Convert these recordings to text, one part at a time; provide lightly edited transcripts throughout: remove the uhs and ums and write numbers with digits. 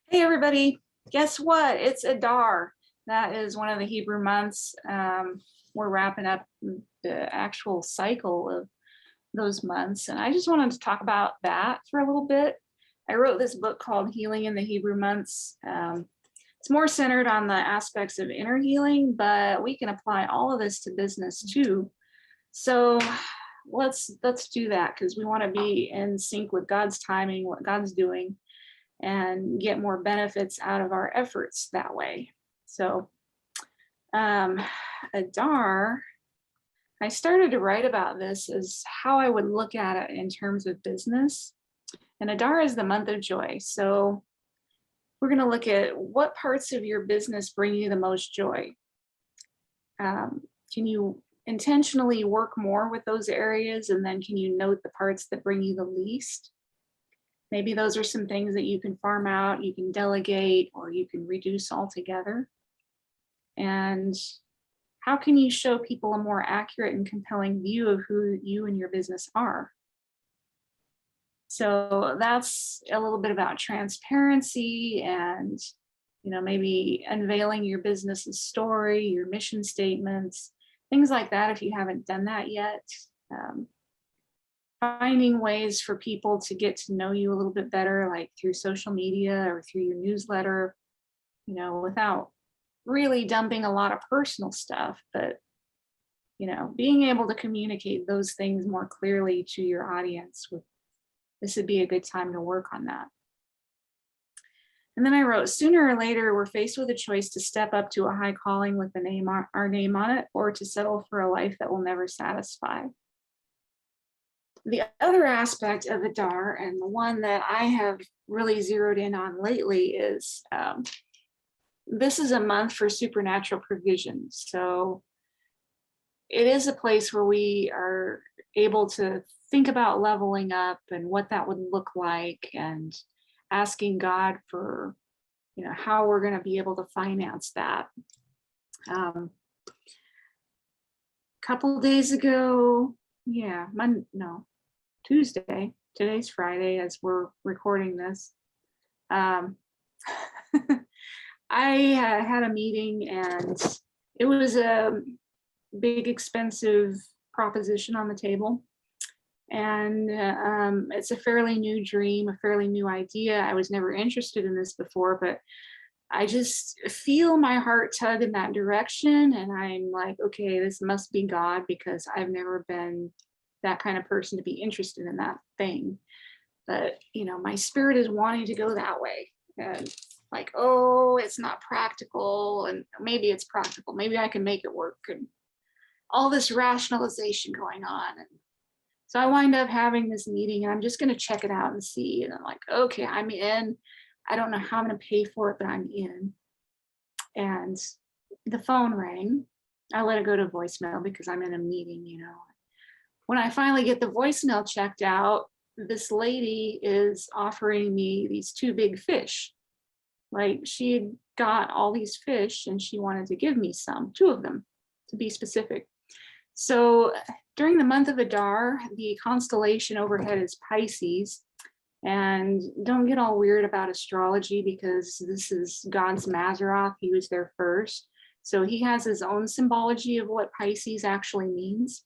Hey everybody, guess what? It's Adar. That is one of the Hebrew months. We're wrapping up the actual cycle of those months. And I just wanted to talk about that for a little bit. I wrote this book called Healing in the Hebrew Months. It's more centered on the aspects of inner healing, but we can apply all of this to business too. So let's do that because we want to be in sync with God's timing, what God's doing, and get more benefits out of our efforts that way. So Adar, I started to write about this as how I would look at it in terms of business. And Adar is the month of joy. So we're going to look at what parts of your business bring you the most joy. Can you intentionally work more with those areas? And then can you note the parts that bring you the least? Maybe those are some things that you can farm out, you can delegate, or you can reduce altogether. And how can you show people a more accurate and compelling view of who you and your business are? So that's a little bit about transparency and, maybe unveiling your business's story, your mission statements, things like that if you haven't done that yet. Finding ways for people to get to know you a little bit better, like through social media or through your newsletter, without really dumping a lot of personal stuff, but, being able to communicate those things more clearly to your audience. This would be a good time to work on that. And then I wrote, sooner or later, we're faced with a choice to step up to a high calling with our name on it, or to settle for a life that will never satisfy. The other aspect of Adar, and the one that I have really zeroed in on lately, is this is a month for supernatural provision. So it is a place where we are able to think about leveling up and what that would look like, and asking God for, how we're going to be able to finance that. A couple days ago, Tuesday, today's Friday as we're recording this, I had a meeting, and it was a big expensive proposition on the table. And it's a fairly new dream, a fairly new idea. I was never interested in this before, but I just feel my heart tug in that direction. And I'm like, okay, this must be God, because I've never been that kind of person to be interested in that thing. But, my spirit is wanting to go that way. And like, oh, it's not practical. And maybe it's practical. Maybe I can make it work. And all this rationalization going on. And so I wind up having this meeting, and I'm just going to check it out and see. And I'm like, okay, I'm in. I don't know how I'm going to pay for it, but I'm in. And the phone rang. I let it go to voicemail because I'm in a meeting, When I finally get the voicemail checked out, this lady is offering me these two big fish. Like, she had got all these fish and she wanted to give me two of them to be specific. So during the month of Adar, the constellation overhead is Pisces. And don't get all weird about astrology, because this is God's Mazzaroth. He was there first. So he has his own symbology of what Pisces actually means.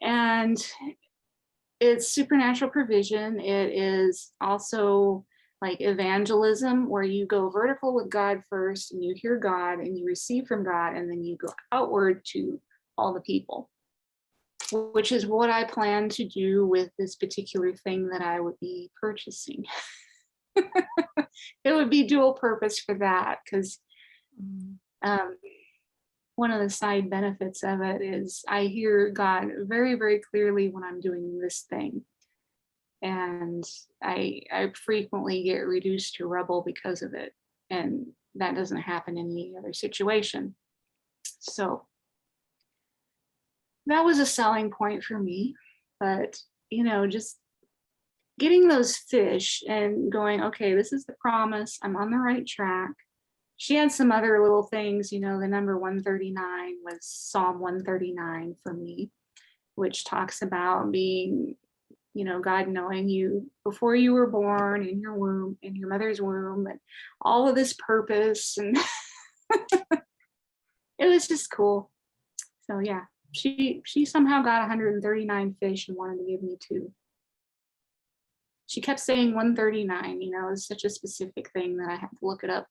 And it's supernatural provision. It is also like evangelism, where you go vertical with God first, and you hear God and you receive from God, and then you go outward to all the people, which is what I plan to do with this particular thing that I would be purchasing. It would be dual purpose for that, because one of the side benefits of it is I hear God very, very clearly when I'm doing this thing. And I frequently get reduced to rubble because of it. And that doesn't happen in any other situation. So that was a selling point for me. But, just getting those fish and going, okay, this is the promise. I'm on the right track. She had some other little things, the number 139 was Psalm 139 for me, which talks about being, God knowing you before you were born in your womb, in your mother's womb, and all of this purpose. And it was just cool. So yeah, she somehow got 139 fish and wanted to give me 2. She kept saying 139, it was such a specific thing that I had to look it up.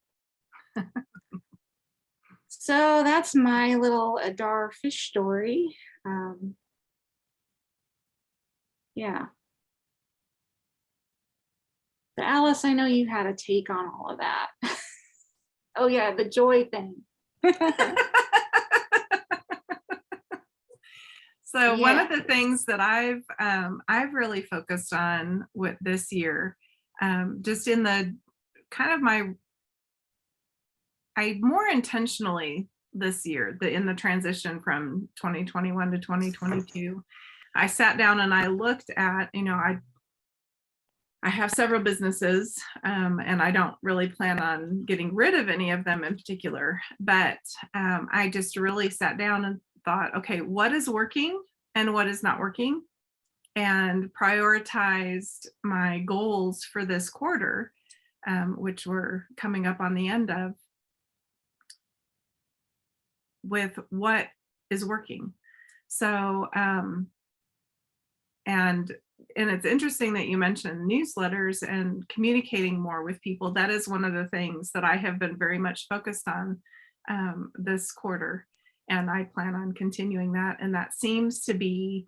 So that's my little Adar fish story. Yeah. But Alice, I know you had a take on all of that. Oh yeah, the joy thing. So one of the things that I've really focused on with this year, just in the kind of I more intentionally this year, in the transition from 2021 to 2022, I sat down and I looked at, I have several businesses, and I don't really plan on getting rid of any of them in particular, but I just really sat down and thought, okay, what is working and what is not working, and prioritized my goals for this quarter, which we're coming up on the end of, with what is working. So, and it's interesting that you mentioned newsletters and communicating more with people. That is one of the things that I have been very much focused on this quarter, and I plan on continuing that. And that seems to be,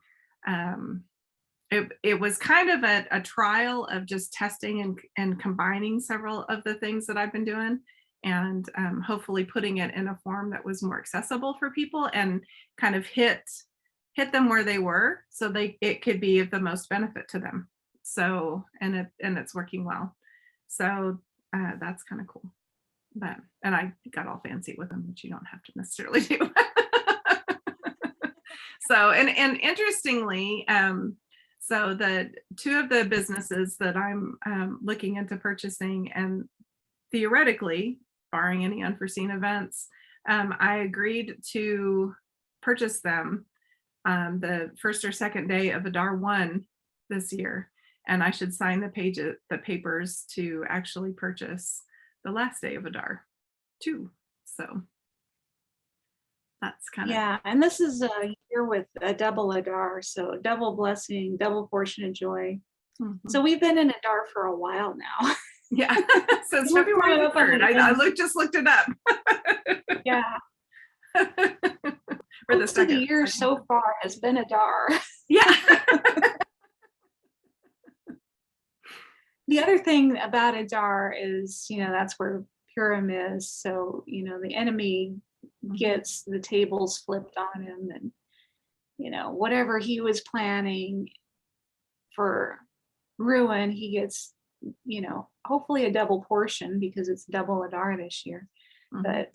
it was kind of a trial of just testing and combining several of the things that I've been doing, and hopefully putting it in a form that was more accessible for people and kind of hit them where they were, so it could be of the most benefit to them. So, and it's working well. So that's kind of cool. And I got all fancy with them, which you don't have to necessarily do. So, and interestingly, so the 2 of the businesses that I'm looking into purchasing, and theoretically, barring any unforeseen events, I agreed to purchase them the first or second day of Adar 1 this year, and I should sign the papers to actually purchase the last day of Adar 2. So that's kind of, and this is a year with a double Adar, so double blessing, double portion of joy. So we've been in Adar for a while now. Yeah, since February 3rd. I just looked it up. Yeah. Most of the year so far has been Adar. Yeah. The other thing about Adar is, that's where Purim is. So, the enemy gets the tables flipped on him, and, whatever he was planning for ruin, he gets, hopefully a double portion, because it's double Adar this year. But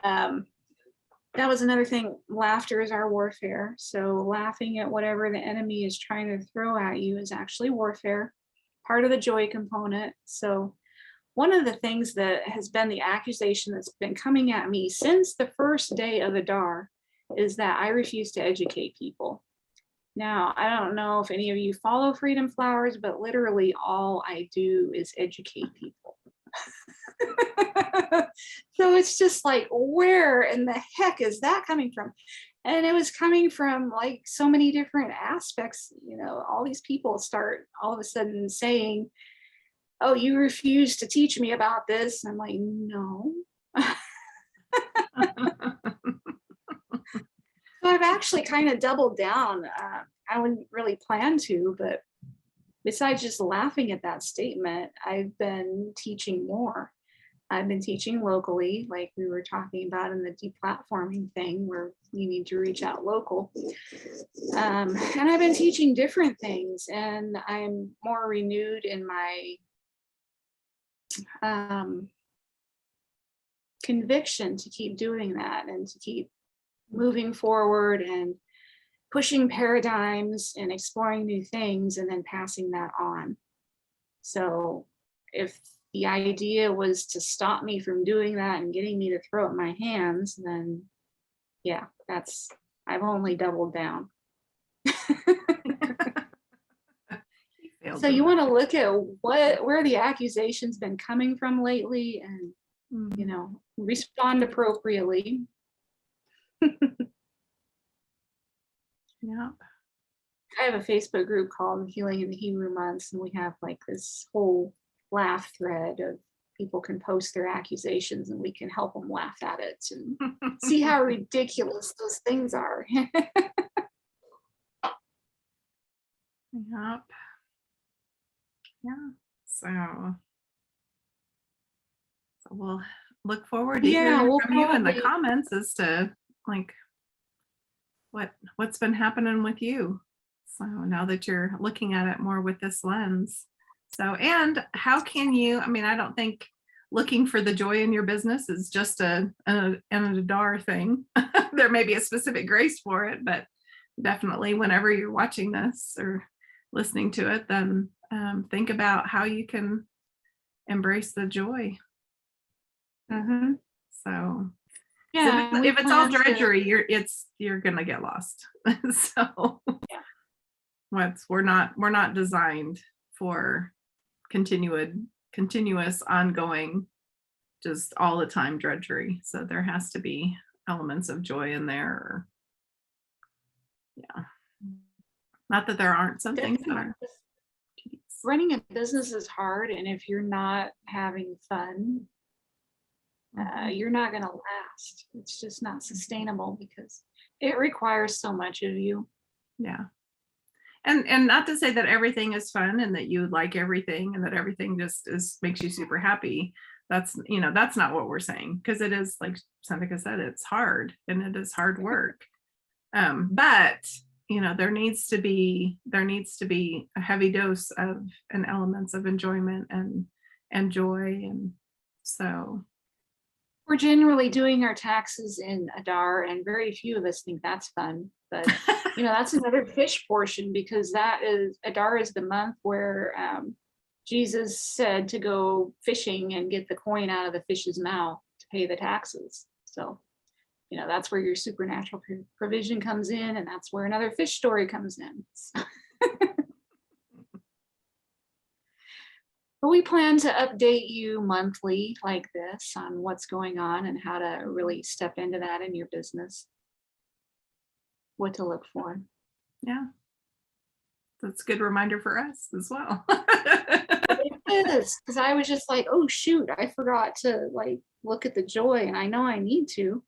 that was another thing. Laughter is our warfare. So laughing at whatever the enemy is trying to throw at you is actually warfare, part of the joy component. So one of the things that has been the accusation that's been coming at me since the first day of Adar is that I refuse to educate people. Now, I don't know if any of you follow Freedom Flowers, but literally all I do is educate people. So it's just like, where in the heck is that coming from? And it was coming from like so many different aspects. All these people start all of a sudden saying, oh, you refuse to teach me about this. I'm like, no. So I've actually kind of doubled down. I wouldn't really plan to, but besides just laughing at that statement, I've been teaching more. I've been teaching locally, like we were talking about in the deplatforming thing, where you need to reach out local. And I've been teaching different things, and I'm more renewed in my conviction to keep doing that and to keep moving forward and pushing paradigms and exploring new things and then passing that on. So if the idea was to stop me from doing that and getting me to throw up my hands, then yeah, I've only doubled down. field. So you want to look at where the accusations been coming from lately and, you Mhm. know, respond appropriately. Yeah. I have a Facebook group called Healing in the Hebrew Months, and we have like this whole laugh thread of people can post their accusations and we can help them laugh at it and see how ridiculous those things are. Yep. Yeah. So we'll look forward to Yeah, hearing we'll from you in the probably, comments as to like what's been happening with you. So now that you're looking at it more with this lens. So, and how can you, I mean, I don't think looking for the joy in your business is just an Adar thing. There may be a specific grace for it, but definitely whenever you're watching this or listening to it, then think about how you can embrace the joy. Mhm. So Yeah, and we if it's all plan to, drudgery, you're gonna get lost. So yeah. we're not designed for continuous ongoing, just all the time drudgery. So there has to be elements of joy in there. Yeah. Not that there aren't some things that Definitely. are tedious. Running a business is hard, and if you're not having fun, Mhm. you're not going to last. It's just not sustainable because it requires so much of you. Yeah. And not to say that everything is fun and that you like everything and that everything just makes you super happy. That's, that's not what we're saying, because it is, like Seneca said, it's hard and it is hard work. But there needs to be a heavy dose of and elements of enjoyment and joy. And so We're generally doing our taxes in Adar, and very few of us think that's fun. But that's another fish portion, because Adar is the month where Jesus said to go fishing and get the coin out of the fish's mouth to pay the taxes. So that's where your supernatural provision comes in, and that's where another fish story comes in. But we plan to update you monthly like this on what's going on and how to really step into that in your business, what to look for. yeah, that's a good reminder for us as well. It is, because I was just like, oh shoot, I forgot to like look at the joy, and I know I need to,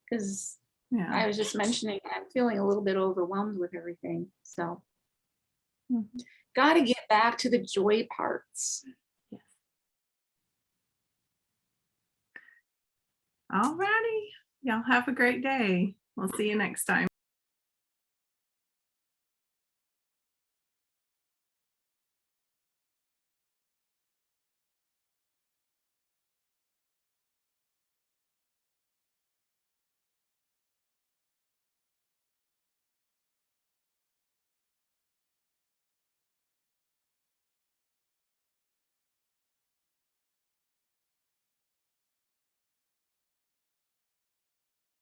because Yeah. I was just mentioning I'm feeling a little bit overwhelmed with everything. So Mhm. got to get back to the joy parts. Yes. All righty. Y'all have a great day. We'll see you next time.